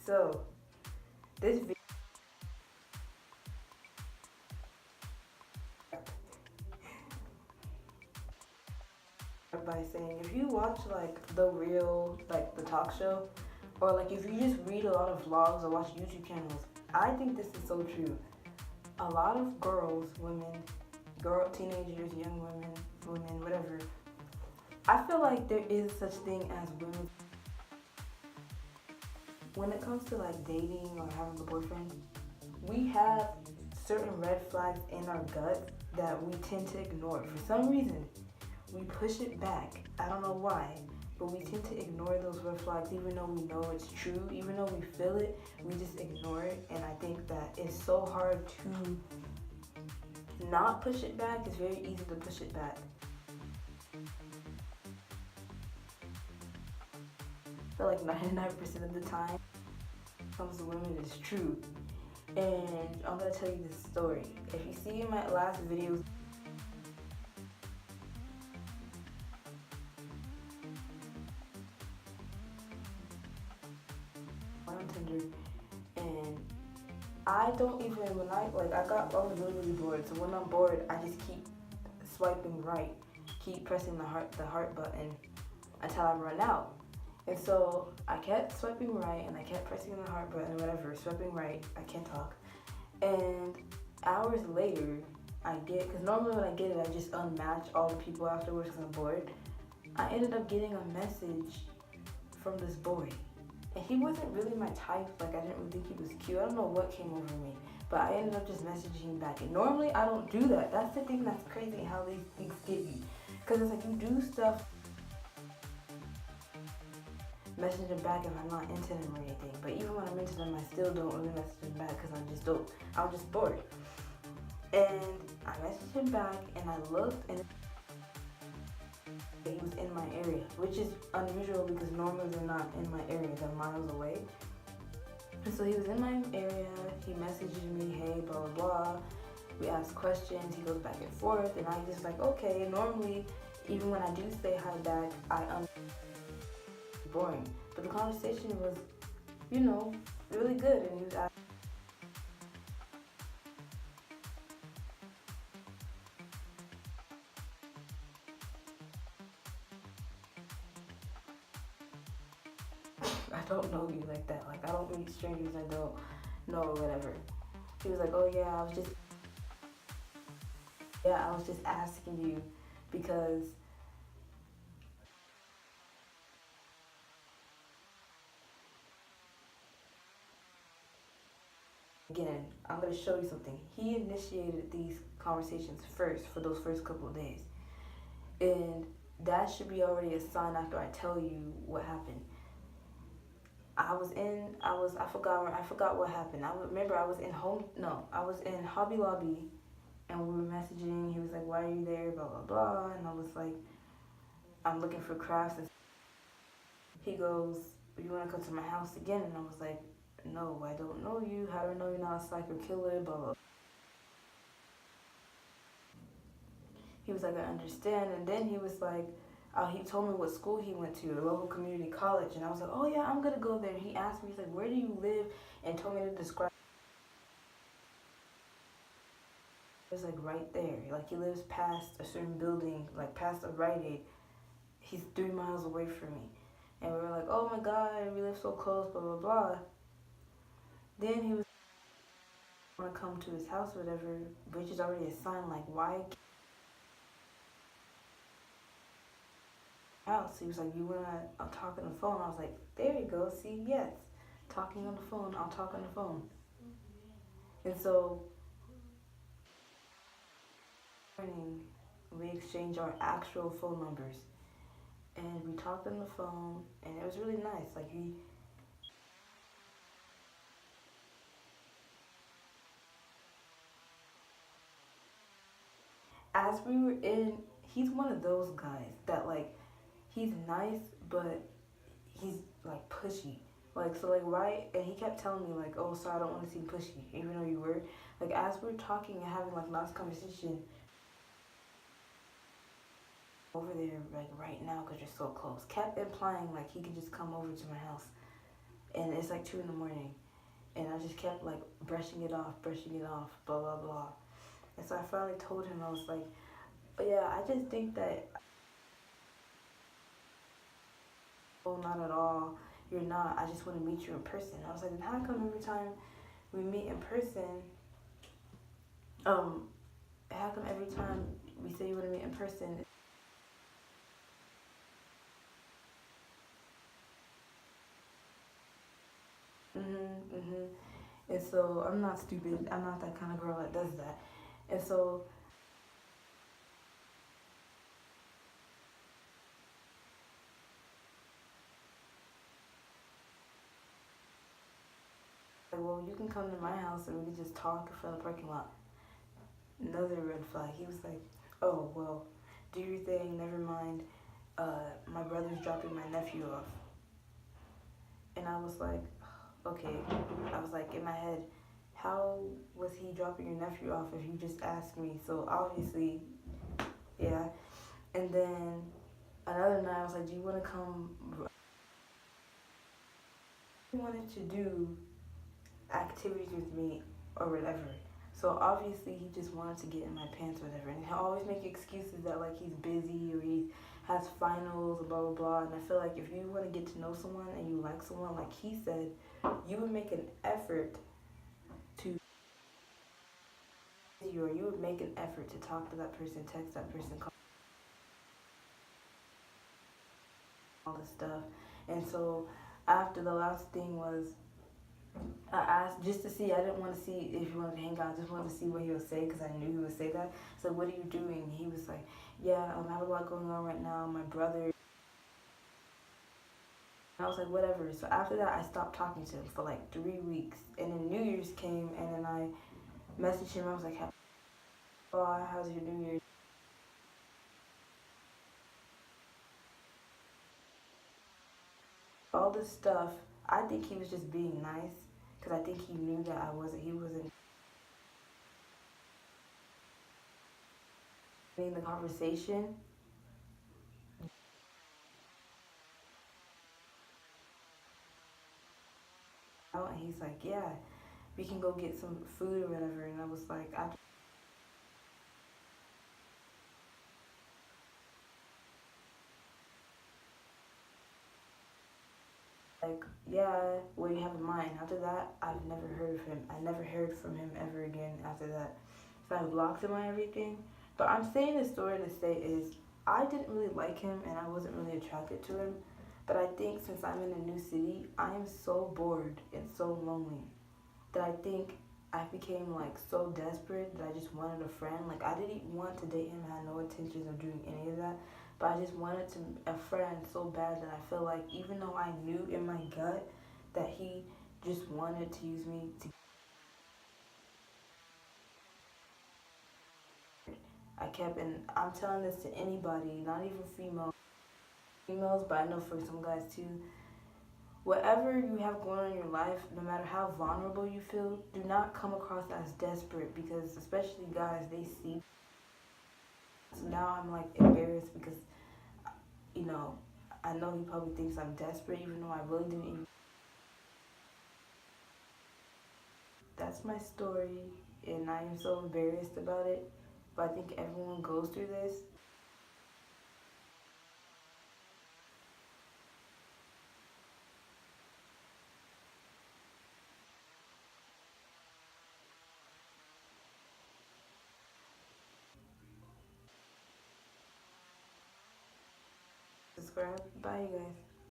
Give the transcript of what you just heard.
So this video by saying if you watch like The Real, like the talk show, or like if you just read a lot of vlogs or watch YouTube channels, I think this is so true. A lot of girls, women, teenagers, young women, whatever. I feel like there is such thing as women when it comes to like dating or having a boyfriend. We have certain red flags in our gut that we tend to ignore for some reason. We push it back. I don't know why, but we tend to ignore those red flags even though we know it's true, even though we feel it, we just ignore it. And I think that it's so hard to not push it back. It's very easy to push it back. I feel like 99% of the time, when it comes to women, it's true. And I'm gonna tell you this story. If you see in my last videos, on Tinder, and I don't even I was really bored. So when I'm bored, I just keep swiping right, keep pressing the heart button until I run out. And so I kept swiping right and I kept pressing the heart button, whatever, swiping right. I can't talk. And hours later, I get, because normally when I get it, I just unmatch all the people afterwards because I'm bored. I ended up getting a message from this boy. And he wasn't really my type. Like, I didn't really think he was cute. I don't know what came over me. But I ended up just messaging him back. And normally I don't do that. That's the thing that's crazy, how these things get you. Because it's like you do stuff, message him back if I'm not into them or anything. But even when I'm into them, I still don't really message him back because I'm just bored. And I messaged him back and I looked and he was in my area, which is unusual because normally they're not in my area, they're miles away. And so he was in my area, he messaged me, hey, blah, blah, blah. We asked questions, he goes back and forth, and I just like, okay, normally, even when I do say hi back, boring. But the conversation was, really good, and he was asking, I don't know you like that. Like, I don't meet strangers I don't know or whatever. He was like, oh yeah, I was just asking you because again, I'm gonna show you something. He initiated these conversations first for those first couple of days. And that should be already a sign after I tell you what happened. I forgot what happened. I remember I was in Hobby Lobby and we were messaging. He was like, why are you there? Blah, blah, blah. And I was like, I'm looking for crafts. And he goes, you want to come to my house again? And I was like, no, I don't know you. How do I know you're not a psycho killer? Blah, blah. He was like, I understand. And then he was like, he told me what school he went to, a local community college. And I was like, oh yeah, I'm going to go there. And he asked me, he's like, where do you live? And told me to describe. It was like right there. Like he lives past a certain building, like past a Rite Aid. He's 3 miles away from me. And we were like, oh my God, we live so close, blah, blah, blah. Then he was want to come to his house, whatever, which is already a sign, like, why house? He was like, you want to talk on the phone? I was like, there you go, see, yes. Talking on the phone, I'll talk on the phone. And so, we exchanged our actual phone numbers. And we talked on the phone, and it was really nice. Like, as we were in, he's one of those guys that, like, he's nice, but he's, like, pushy. Like, so, like, right, and he kept telling me, like, oh, sorry, I don't want to seem pushy, even though you were. Like, as we were talking and having, like, nice conversation, over there, like, right now, because you're so close, kept implying, like, he could just come over to my house. and it's like 2 in the morning, and I just kept like brushing it off, blah blah blah. And so I finally told him, I was like, oh, yeah, I just think that, oh, not at all. You're not. I just want to meet you in person. I was like, and how come every time we meet in person, um, how come every time we say you want to meet in person? And so I'm not stupid. I'm not that kind of girl that does that. And so, like, well, you can come to my house and we can just talk in front of the parking lot. Another red flag. He was like, oh, well, do your thing. Never mind. My brother's dropping my nephew off. And I was like, okay. I was like, in my head, how was he dropping your nephew off if you just asked me? So obviously, yeah. And then another night, I was like, do you want to come? He wanted to do activities with me or whatever. So obviously he just wanted to get in my pants or whatever. And he'll always make excuses that like he's busy or he has finals and blah blah blah. And I feel like if you want to get to know someone and you like someone, like he said, you would make an effort to you, or you would make an effort to talk to that person, text that person, call all this stuff. And so after the last thing was, I asked just to see. I didn't want to see if he wanted to hang out. I just wanted to see what he would say because I knew he would say that. So what are you doing? He was like, yeah, I have a lot going on right now. My brother. And I was like, whatever. So after that, I stopped talking to him for like 3 weeks. And then New Year's came, and then I messaged him. I was like, oh, how's your New Year's? All this stuff. I think he was just being nice because I think he knew that I wasn't. He wasn't in the conversation. And he's like, yeah, we can go get some food or whatever. And I was like, yeah, what do you have in mind? After that, I've never heard of him. I never heard from him ever again after that. So I blocked him on everything. But I'm saying this story to say is I didn't really like him and I wasn't really attracted to him. But I think since I'm in a new city, I am so bored and so lonely that I think I became like so desperate that I just wanted a friend. Like I didn't want to date him, I had no intentions of doing any of that. But I just wanted to a friend so bad that I feel like even though I knew in my gut that he just wanted to use me to, I kept, and I'm telling this to anybody, not even females, but I know for some guys too. Whatever you have going on in your life, no matter how vulnerable you feel, do not come across as desperate because especially guys, they see. So now I'm like embarrassed because, you know, I know he probably thinks I'm desperate even though I really didn't even. That's my story and I am so embarrassed about it. But I think everyone goes through this. Subscribe. Bye, you guys.